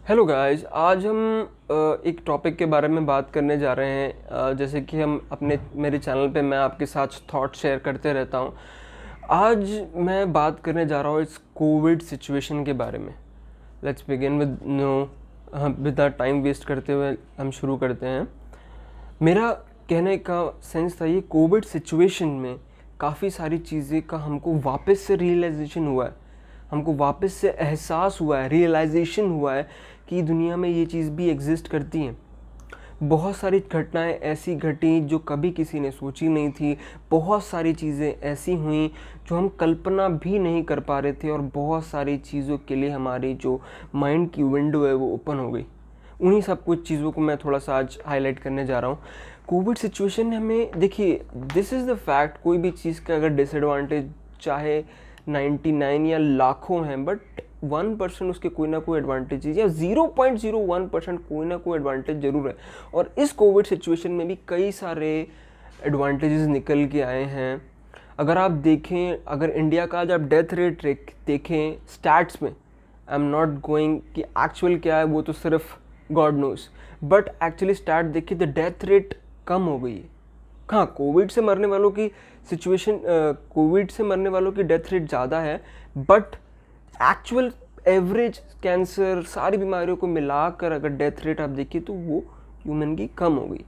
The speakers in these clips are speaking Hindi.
हेलो गाइस, आज हम एक टॉपिक के बारे में बात करने जा रहे हैं। जैसे कि हम मेरे चैनल पे मैं आपके साथ थॉट शेयर करते रहता हूँ। आज मैं बात करने जा रहा हूँ इस कोविड सिचुएशन के बारे में। Let's begin with with time waste करते हुए हम शुरू करते हैं। मेरा कहने का सेंस था, ये कोविड सिचुएशन में काफ़ी सारी चीज़ें का हमको वापस से रियलाइजेशन हुआ है, हमको वापस से एहसास हुआ है, रियलाइजेशन हुआ है कि दुनिया में ये चीज़ भी एग्जिस्ट करती हैं। बहुत सारी घटनाएं ऐसी घटी जो कभी किसी ने सोची नहीं थी। बहुत सारी चीज़ें ऐसी हुई जो हम कल्पना भी नहीं कर पा रहे थे, और बहुत सारी चीज़ों के लिए हमारी जो माइंड की विंडो है वो ओपन हो गई। उन्हीं सब कुछ चीज़ों को मैं थोड़ा सा आज हाईलाइट करने जा रहा हूँ। कोविड सिचुएशन ने हमें, देखिए, दिस इज़ द फैक्ट, कोई भी चीज़ का अगर डिसएडवांटेज चाहे 99 या लाखों हैं, बट 1% उसके कोई ना कोई एडवांटेज या 0.01% कोई ना कोई एडवांटेज जरूर है। और इस कोविड सिचुएशन में भी कई सारे एडवांटेजेस निकल के आए हैं। अगर आप देखें, अगर इंडिया का जब डेथ रेट देखें स्टैट्स में, आई एम नॉट गोइंग कि एक्चुअल क्या है वो तो सिर्फ god knows, but actually stat देखिए, द डेथ रेट कम हो गई है। हाँ, कोविड से मरने वालों की सिचुएशन, कोविड से मरने वालों की डेथ रेट ज़्यादा है, बट एक्चुअल एवरेज कैंसर सारी बीमारियों को मिलाकर अगर डेथ रेट आप देखिए तो वो ह्यूमन की कम हो गई।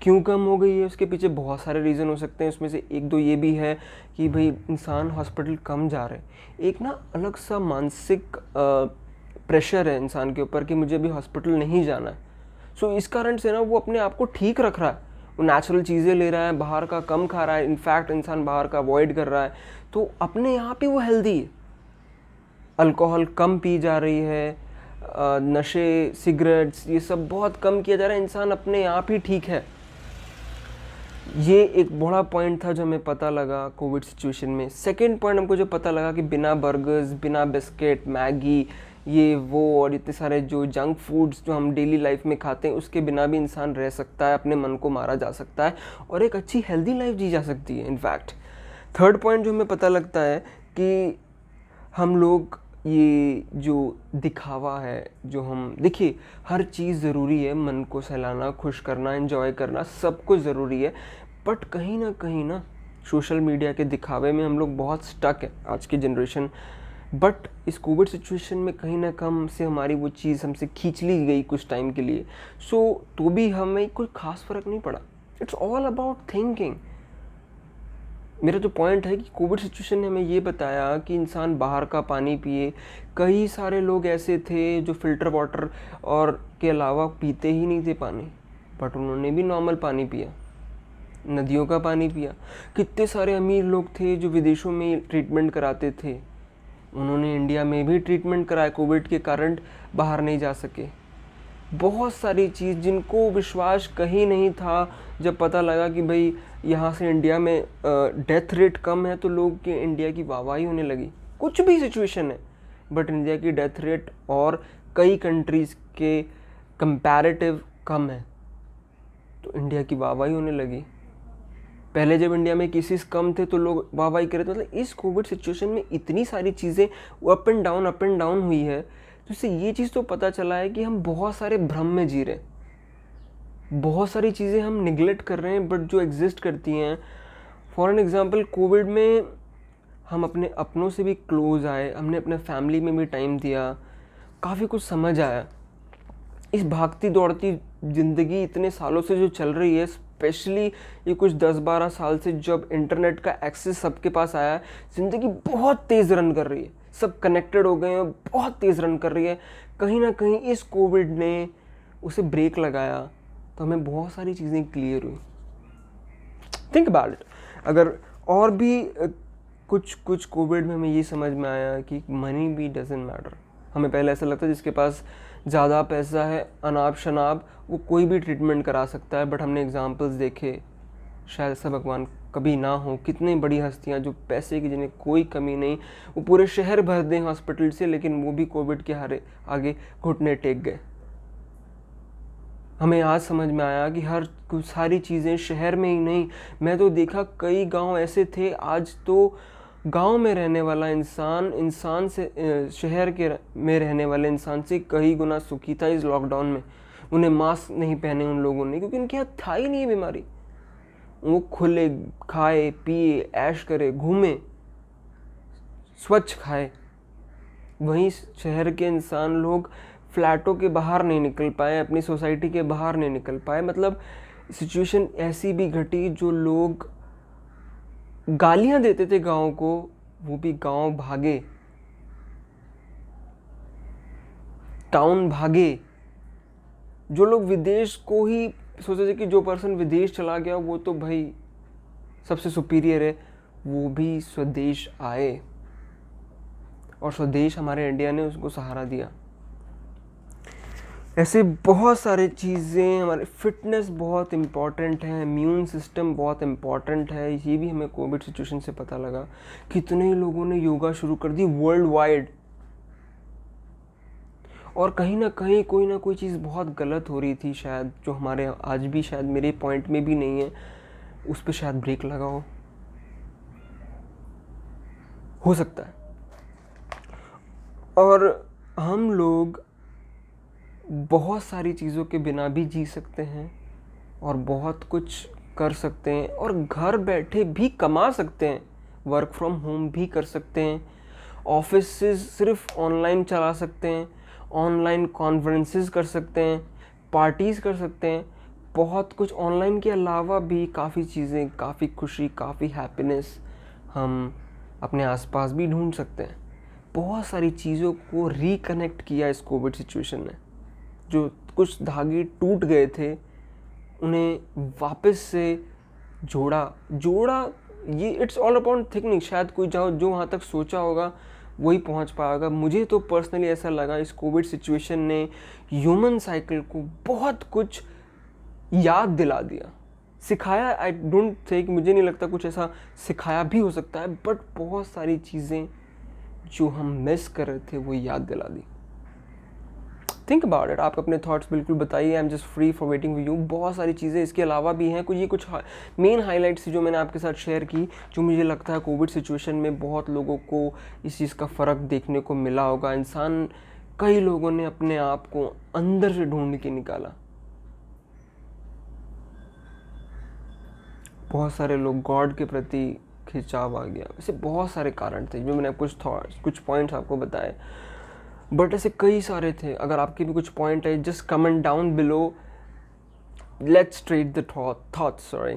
क्यों कम हो गई है, उसके पीछे बहुत सारे रीज़न हो सकते हैं। उसमें से एक दो ये भी है कि भाई इंसान हॉस्पिटल कम जा रहे हैं। एक ना अलग सा मानसिक प्रेशर है इंसान के ऊपर कि मुझे अभी हॉस्पिटल नहीं जाना है। सो इस कारण से ना वो अपने आप को ठीक रख रहा है, वो नेचुरल चीज़ें ले रहा है, बाहर का कम खा रहा है, इनफैक्ट इंसान बाहर का अवॉइड कर रहा है, तो अपने आप ही वो हेल्दी है। अल्कोहल कम पी जा रही है, नशे, सिगरेट्स, ये सब बहुत कम किया जा रहा है, इंसान अपने आप ही ठीक है। ये एक बड़ा पॉइंट था जो हमें पता लगा कोविड सिचुएशन में। सेकंड पॉइंट हमको जो पता लगा कि बिना बर्गर्स, बिना बिस्किट, मैगी, ये वो और इतने सारे जो जंक फूड्स जो हम डेली लाइफ में खाते हैं, उसके बिना भी इंसान रह सकता है, अपने मन को मारा जा सकता है और एक अच्छी हेल्दी लाइफ जी जा सकती है। इनफैक्ट थर्ड पॉइंट जो हमें पता लगता है कि हम लोग, ये जो दिखावा है, जो हम देखिए, हर चीज़ ज़रूरी है, मन को सहलाना, खुश करना, एंजॉय करना, सब कुछ ज़रूरी है, बट कहीं ना सोशल मीडिया के दिखावे में हम लोग बहुत स्टक है आज की जनरेशन। बट इस कोविड सिचुएशन में कहीं ना कम से हमारी वो चीज़ हमसे खींच ली गई कुछ टाइम के लिए। तो भी हमें कोई खास फ़र्क नहीं पड़ा। It's all about thinking. मेरा जो पॉइंट है कि कोविड सिचुएशन ने हमें ये बताया कि इंसान बाहर का पानी पिए। कई सारे लोग ऐसे थे जो फ़िल्टर वाटर और के अलावा पीते ही नहीं थे पानी, बट उन्होंने भी नॉर्मल पानी पिया, नदियों का पानी पिया। कितने सारे अमीर लोग थे जो विदेशों में ट्रीटमेंट कराते थे, उन्होंने इंडिया में भी ट्रीटमेंट कराया, कोविड के कारण बाहर नहीं जा सके। बहुत सारी चीज़ जिनको विश्वास कहीं नहीं था, जब पता लगा कि भाई यहाँ से इंडिया में डेथ रेट कम है तो लोग के इंडिया की वाहवाही होने लगी। कुछ भी सिचुएशन है, बट इंडिया की डेथ रेट और कई कंट्रीज़ के कंपैरेटिव कम है, तो इंडिया की वाहवाही होने लगी। पहले जब इंडिया में केसेस कम थे तो लोग वाहवाही कर रहे थे। मतलब इस कोविड सिचुएशन में इतनी सारी चीज़ें अप एंड डाउन हुई है, तो इससे ये चीज़ तो पता चला है कि हम बहुत सारे भ्रम में जी रहे हैं, बहुत सारी चीज़ें हम निगलेक्ट कर रहे हैं, बट जो एग्जिस्ट करती हैं। फॉर एन एग्जांपल, कोविड में हम अपने अपनों से भी क्लोज आए, हमने अपने फैमिली में भी टाइम दिया, काफ़ी कुछ समझ आया। इस भागती दौड़ती ज़िंदगी इतने सालों से जो चल रही है, स्पेशली ये कुछ 10-12 साल से जब इंटरनेट का एक्सेस सबके पास आया है, ज़िंदगी बहुत तेज़ रन कर रही है, सब कनेक्टेड हो गए हैं, बहुत तेज़ रन कर रही है। कहीं ना कहीं इस कोविड ने उसे ब्रेक लगाया, तो हमें बहुत सारी चीज़ें क्लियर हुई। Think about it. अगर और भी कुछ कोविड में हमें ये समझ में आया कि मनी भी डजंट मैटर। हमें पहले ऐसा लगता है जिसके पास ज़्यादा पैसा है, अनाप शनाप, वो कोई भी ट्रीटमेंट करा सकता है, बट हमने एग्जांपल्स देखे, शायद ऐसा भगवान कभी ना हो। कितनी बड़ी हस्तियां जो पैसे की जिन्हें कोई कमी नहीं, वो पूरे शहर भर दें हॉस्पिटल से, लेकिन वो भी कोविड के आगे घुटने टेक गए। हमें आज समझ में आया कि हर कुछ सारी चीज़ें शहर में ही नहीं, मैं तो देखा कई गांव ऐसे थे, आज तो गांव में रहने वाला इंसान से शहर के में रहने वाले इंसान से कई गुना सुखी था इस लॉकडाउन में। उन्हें मास्क नहीं पहने उन लोगों ने, क्योंकि उनके यहाँ था ही नहीं है बीमारी। वो खुले, खाए पिए, ऐश करे, घूमे, स्वच्छ खाए। वहीं शहर के इंसान लोग फ्लैटों के बाहर नहीं निकल पाए, अपनी सोसाइटी के बाहर नहीं निकल पाए। मतलब सिचुएशन ऐसी भी घटी, जो लोग गालियां देते थे गांव को, वो भी गांव भागे, टाउन भागे। जो लोग विदेश को ही सोचते थे कि जो पर्सन विदेश चला गया वो तो भाई सबसे सुपीरियर है, वो भी स्वदेश आए, और स्वदेश हमारे इंडिया ने उसको सहारा दिया। ऐसे बहुत सारे चीज़ें, हमारे फिटनेस बहुत इम्पॉर्टेंट है, इम्यून सिस्टम बहुत इम्पॉर्टेंट है। ये भी हमें कोविड सिचुएशन से पता लगा। कितने लोगों ने योगा शुरू कर दी वर्ल्ड वाइड, और कहीं ना कहीं कोई ना कोई चीज़ बहुत गलत हो रही थी शायद, जो हमारे आज भी शायद मेरे पॉइंट में भी नहीं है, उस पर शायद ब्रेक लगाओ, हो सकता है। और हम लोग बहुत सारी चीज़ों के बिना भी जी सकते हैं, और बहुत कुछ कर सकते हैं, और घर बैठे भी कमा सकते हैं, वर्क फ्रॉम होम भी कर सकते हैं, ऑफिसेज सिर्फ ऑनलाइन चला सकते हैं, ऑनलाइन कॉन्फ्रेंसेस कर सकते हैं, पार्टीज़ कर सकते हैं, बहुत कुछ ऑनलाइन के अलावा भी काफ़ी चीज़ें, काफ़ी खुशी, काफ़ी हैप्पीनेस हम अपने आसपास भी ढूंढ सकते हैं। बहुत सारी चीज़ों को रिकनेक्ट किया इस कोविड सिचुएशन ने। जो कुछ धागे टूट गए थे उन्हें वापस से जोड़ा। ये इट्स ऑल अपॉन थिंकिंग। शायद कोई जो वहाँ तक सोचा होगा वही पहुँच पाएगा। मुझे तो पर्सनली ऐसा लगा इस कोविड सिचुएशन ने ह्यूमन साइकिल को बहुत कुछ याद दिला दिया, सिखाया। आई डोंट थिंक, मुझे नहीं लगता कुछ ऐसा सिखाया भी हो सकता है, बट बहुत सारी चीज़ें जो हम मिस कर रहे थे वो याद दिला दी। Think about it. आप अपने थॉट्स बिल्कुल बताइए। I am just free for waiting for you. बहुत सारी चीज़ें इसके अलावा भी हैं, कुछ मेन हाइलाइट्स जो मैंने आपके साथ शेयर की, जो मुझे लगता है कोविड सिचुएशन में बहुत लोगों को इस चीज़ का फ़र्क देखने को मिला होगा। कई लोगों ने अपने आप को अंदर से ढूंढ के निकाला। बहुत सारे लोग गॉड के प्रति खिंचाव आ गया। वैसे बहुत सारे कारण थे जो मैंने कुछ पॉइंट्स आपको बताए, बट ऐसे कई सारे थे। अगर आपके भी कुछ पॉइंट है, just comment down below. Let's trade the thoughts, sorry.